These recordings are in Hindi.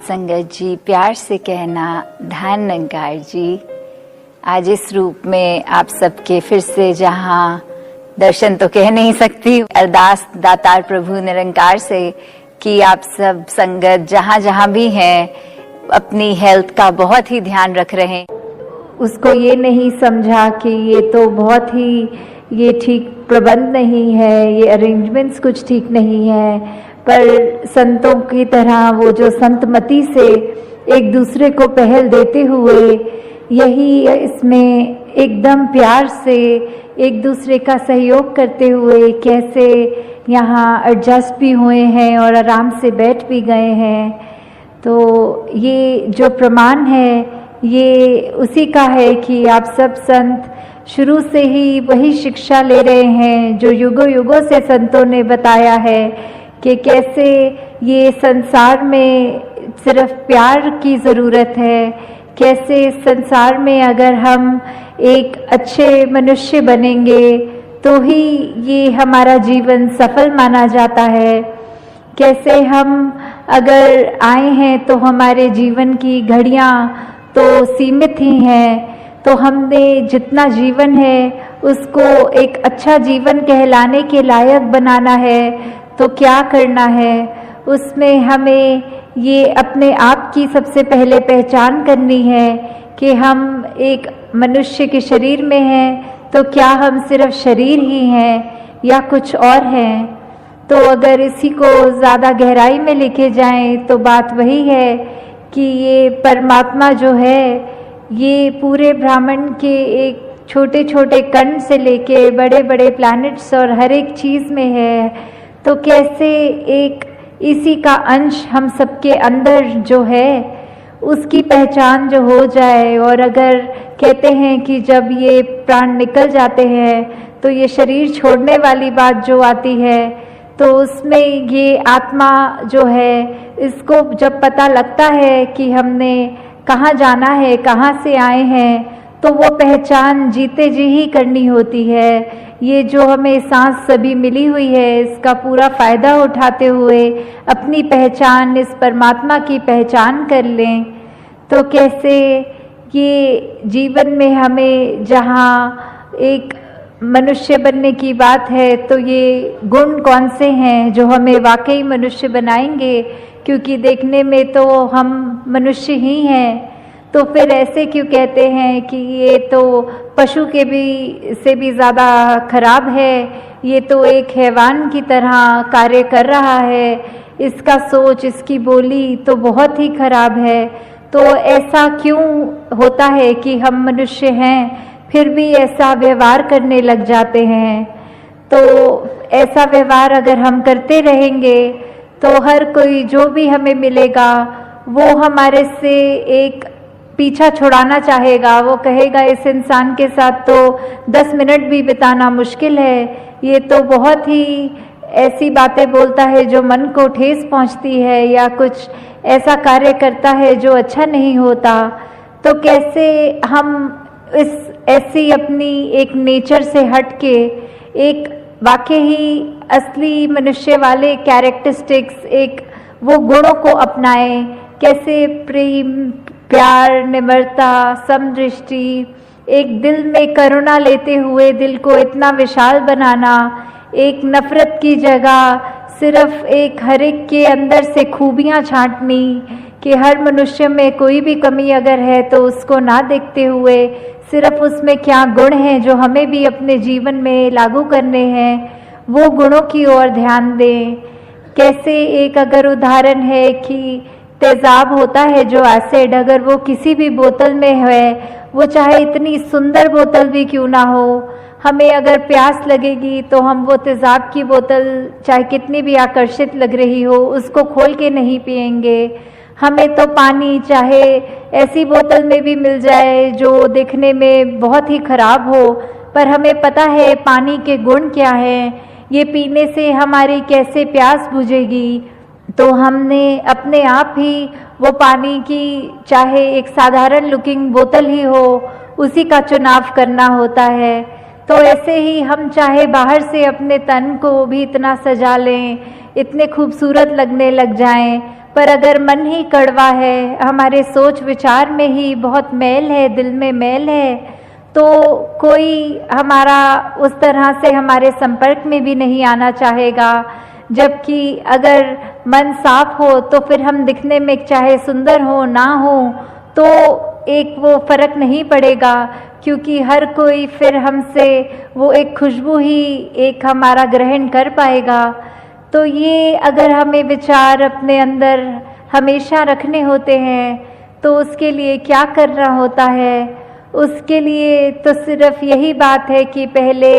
संगत जी, प्यार से कहना धन निरंकार जी, आज इस रूप में आप सबके फिर से जहां दर्शन तो कह नहीं सकती, अरदास दातार प्रभु निरंकार से कि आप सब संगत जहां जहां भी हैं अपनी हेल्थ का बहुत ही ध्यान रख रहे हैं। उसको ये नहीं समझा कि ये तो बहुत ही ये ठीक प्रबंध नहीं है, ये अरेंजमेंट्स कुछ ठीक नहीं है, पर संतों की तरह वो जो संतमति से एक दूसरे को पहल देते हुए यही इसमें एकदम प्यार से एक दूसरे का सहयोग करते हुए कैसे यहाँ एडजस्ट भी हुए हैं और आराम से बैठ भी गए हैं। तो ये जो प्रमाण है ये उसी का है कि आप सब संत शुरू से ही वही शिक्षा ले रहे हैं जो युगों युगों से संतों ने बताया है कि कैसे ये संसार में सिर्फ प्यार की ज़रूरत है, कैसे संसार में अगर हम एक अच्छे मनुष्य बनेंगे तो ही ये हमारा जीवन सफल माना जाता है। कैसे हम अगर आए हैं तो हमारे जीवन की घड़ियाँ तो सीमित ही हैं, तो हमने जितना जीवन है उसको एक अच्छा जीवन कहलाने के लायक बनाना है तो क्या करना है। उसमें हमें ये अपने आप की सबसे पहले पहचान करनी है कि हम एक मनुष्य के शरीर में हैं तो क्या हम सिर्फ शरीर ही हैं या कुछ और हैं। तो अगर इसी को ज़्यादा गहराई में लेके जाएं तो बात वही है कि ये परमात्मा जो है ये पूरे ब्रह्मांड के एक छोटे छोटे कण से लेके बड़े बड़े प्लैनेट्स और हर एक चीज़ में है। तो कैसे एक इसी का अंश हम सबके अंदर जो है उसकी पहचान जो हो जाए, और अगर कहते हैं कि जब ये प्राण निकल जाते हैं तो ये शरीर छोड़ने वाली बात जो आती है तो उसमें ये आत्मा जो है इसको जब पता लगता है कि हमने कहाँ जाना है, कहाँ से आए हैं, तो वो पहचान जीते जी ही करनी होती है। ये जो हमें सांस सभी मिली हुई है इसका पूरा फ़ायदा उठाते हुए अपनी पहचान इस परमात्मा की पहचान कर लें। तो कैसे ये जीवन में हमें जहाँ एक मनुष्य बनने की बात है तो ये गुण कौन से हैं जो हमें वाकई मनुष्य बनाएंगे, क्योंकि देखने में तो हम मनुष्य ही हैं। तो फिर ऐसे क्यों कहते हैं कि ये तो पशु के भी से भी ज़्यादा खराब है, ये तो एक हैवान की तरह कार्य कर रहा है, इसका सोच इसकी बोली तो बहुत ही खराब है। तो ऐसा क्यों होता है कि हम मनुष्य हैं फिर भी ऐसा व्यवहार करने लग जाते हैं। तो ऐसा व्यवहार अगर हम करते रहेंगे तो हर कोई जो भी हमें मिलेगा वो हमारे से एक पीछा छुड़ाना चाहेगा। वो कहेगा इस इंसान के साथ तो 10 मिनट भी बिताना मुश्किल है, ये तो बहुत ही ऐसी बातें बोलता है जो मन को ठेस पहुंचती है या कुछ ऐसा कार्य करता है जो अच्छा नहीं होता। तो कैसे हम इस ऐसी अपनी एक नेचर से हट के एक वाकई ही असली मनुष्य वाले कैरेक्टरिस्टिक्स एक वो गुणों को अपनाएं। कैसे प्रेम, प्यार, निम्रता, समदृष्टि, एक दिल में करुणा लेते हुए दिल को इतना विशाल बनाना, एक नफरत की जगह सिर्फ एक हर एक के अंदर से खूबियाँ छांटनी कि हर मनुष्य में कोई भी कमी अगर है तो उसको ना देखते हुए सिर्फ उसमें क्या गुण हैं जो हमें भी अपने जीवन में लागू करने हैं, वो गुणों की ओर ध्यान दें। कैसे एक अगर उदाहरण है कि तेज़ाब होता है जो एसिड, अगर वो किसी भी बोतल में है, वो चाहे इतनी सुंदर बोतल भी क्यों ना हो, हमें अगर प्यास लगेगी तो हम वो तेज़ाब की बोतल चाहे कितनी भी आकर्षित लग रही हो उसको खोल के नहीं पिएंगे। हमें तो पानी चाहे ऐसी बोतल में भी मिल जाए जो देखने में बहुत ही खराब हो, पर हमें पता है पानी के गुण क्या हैं, ये पीने से हमारी कैसे प्यास बुझेगी। तो हमने अपने आप ही वो पानी की चाहे एक साधारण लुकिंग बोतल ही हो उसी का चुनाव करना होता है। तो ऐसे ही हम चाहे बाहर से अपने तन को भी इतना सजा लें, इतने खूबसूरत लगने लग जाएं, पर अगर मन ही कड़वा है, हमारे सोच विचार में ही बहुत मैल है, दिल में मैल है, तो कोई हमारा उस तरह से हमारे संपर्क में भी नहीं आना चाहेगा। जबकि अगर मन साफ हो तो फिर हम दिखने में चाहे सुंदर हो ना हो तो एक वो फर्क नहीं पड़ेगा, क्योंकि हर कोई फिर हमसे वो एक खुशबू ही एक हमारा ग्रहण कर पाएगा। तो ये अगर हमें विचार अपने अंदर हमेशा रखने होते हैं तो उसके लिए क्या करना होता है? उसके लिए तो सिर्फ यही बात है कि पहले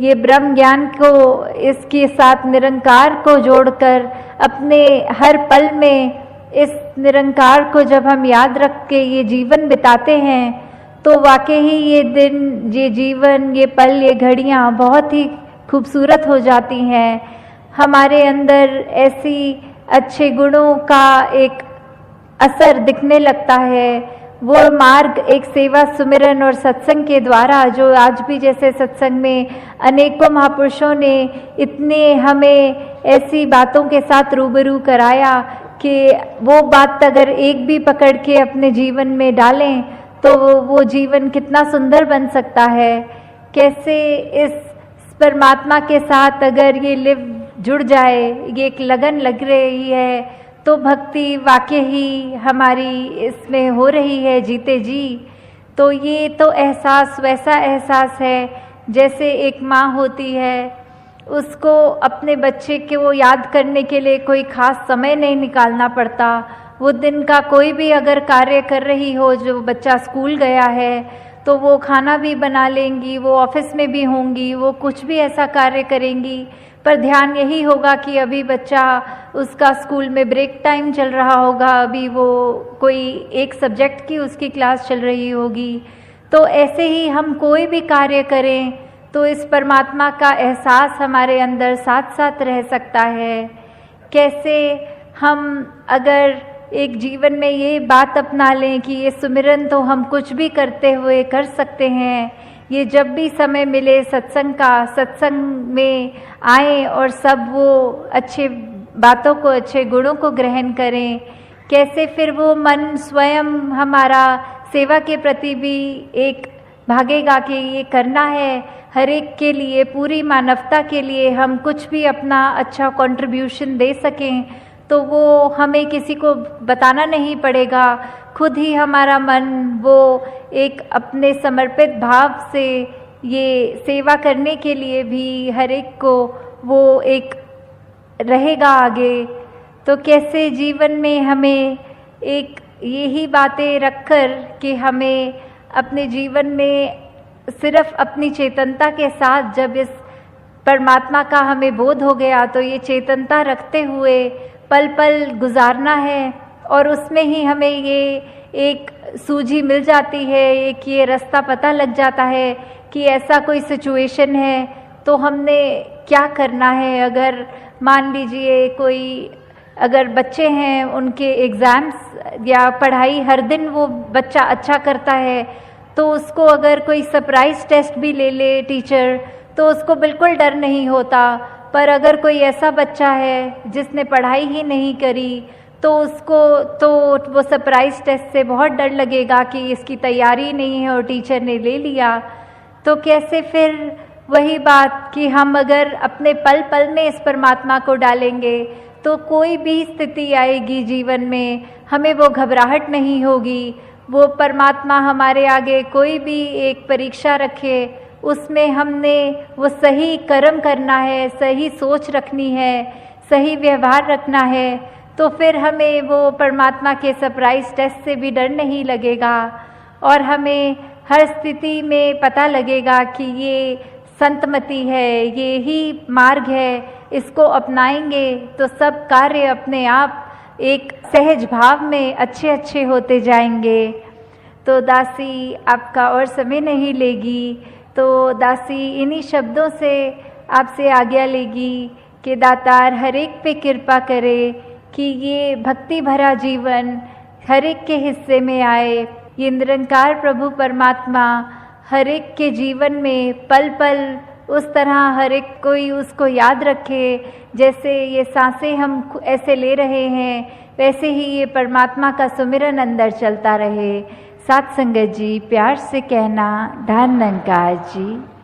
ये ब्रह्म ज्ञान को इसके साथ निरंकार को जोड़कर अपने हर पल में इस निरंकार को जब हम याद रख के ये जीवन बिताते हैं तो वाकई ही ये दिन, ये जीवन, ये पल, ये घड़ियाँ बहुत ही खूबसूरत हो जाती हैं। हमारे अंदर ऐसी अच्छे गुणों का एक असर दिखने लगता है। वो मार्ग एक सेवा, सुमिरन और सत्संग के द्वारा, जो आज भी जैसे सत्संग में अनेकों महापुरुषों ने इतने हमें ऐसी बातों के साथ रूबरू कराया कि वो बात अगर एक भी पकड़ के अपने जीवन में डालें तो वो जीवन कितना सुंदर बन सकता है। कैसे इस परमात्मा के साथ अगर ये लिव जुड़ जाए, ये एक लगन लग रही है तो भक्ति वाकई ही हमारी इसमें हो रही है जीते जी। तो ये तो एहसास वैसा एहसास है जैसे एक माँ होती है, उसको अपने बच्चे के वो याद करने के लिए कोई ख़ास समय नहीं निकालना पड़ता। वो दिन का कोई भी अगर कार्य कर रही हो, जो बच्चा स्कूल गया है तो वो खाना भी बना लेंगी, वो ऑफिस में भी होंगी, वो कुछ भी ऐसा कार्य करेंगी, पर ध्यान यही होगा कि अभी बच्चा, उसका स्कूल में ब्रेक टाइम चल रहा होगा, अभी वो कोई एक सब्जेक्ट की उसकी क्लास चल रही होगी। तो ऐसे ही हम कोई भी कार्य करें तो इस परमात्मा का एहसास हमारे अंदर साथ साथ रह सकता है। कैसे हम अगर एक जीवन में ये बात अपना लें कि ये सुमिरन तो हम कुछ भी करते हुए कर सकते हैं, ये जब भी समय मिले सत्संग का, सत्संग में आए और सब वो अच्छे बातों को, अच्छे गुणों को ग्रहण करें। कैसे फिर वो मन स्वयं हमारा सेवा के प्रति भी एक भागेगा कि ये करना है, हर एक के लिए, पूरी मानवता के लिए हम कुछ भी अपना अच्छा कंट्रीब्यूशन दे सकें तो वो हमें किसी को बताना नहीं पड़ेगा। खुद ही हमारा मन वो एक अपने समर्पित भाव से ये सेवा करने के लिए भी हर एक को वो एक रहेगा आगे। तो कैसे जीवन में हमें एक यही बातें रखकर कि हमें अपने जीवन में सिर्फ अपनी चेतनता के साथ, जब इस परमात्मा का हमें बोध हो गया तो ये चेतनता रखते हुए पल पल गुजारना है और उसमें ही हमें ये एक सूझी मिल जाती है, एक ये रास्ता पता लग जाता है कि ऐसा कोई सिचुएशन है तो हमने क्या करना है। अगर मान लीजिए कोई, अगर बच्चे हैं उनके एग्ज़ाम्स या पढ़ाई हर दिन वो बच्चा अच्छा करता है तो उसको अगर कोई सरप्राइज़ टेस्ट भी ले ले टीचर तो उसको बिल्कुल डर नहीं होता। पर अगर कोई ऐसा बच्चा है जिसने पढ़ाई ही नहीं करी तो उसको तो वो सरप्राइज़ टेस्ट से बहुत डर लगेगा कि इसकी तैयारी नहीं है और टीचर ने ले लिया। तो कैसे फिर वही बात कि हम अगर अपने पल पल में इस परमात्मा को डालेंगे तो कोई भी स्थिति आएगी जीवन में हमें वो घबराहट नहीं होगी। वो परमात्मा हमारे आगे कोई भी एक परीक्षा रखे, उसमें हमने वो सही कर्म करना है, सही सोच रखनी है, सही व्यवहार रखना है, तो फिर हमें वो परमात्मा के सरप्राइज़ टेस्ट से भी डर नहीं लगेगा और हमें हर स्थिति में पता लगेगा कि ये संतमति है, ये ही मार्ग है, इसको अपनाएंगे तो सब कार्य अपने आप एक सहज भाव में अच्छे अच्छे होते जाएंगे। तो दासी आपका और समय नहीं लेगी, तो दासी इन्हीं शब्दों से आपसे आज्ञा लेगी कि दातार हर एक पे कृपा करे कि ये भक्ति भरा जीवन हर एक के हिस्से में आए। ये निरंकार प्रभु परमात्मा हर एक के जीवन में पल पल उस तरह हर एक कोई उसको याद रखे, जैसे ये सांसें हम ऐसे ले रहे हैं वैसे ही ये परमात्मा का सुमिरन अंदर चलता रहे। साथ संगत जी, प्यार से कहना, धन निरंकार जी।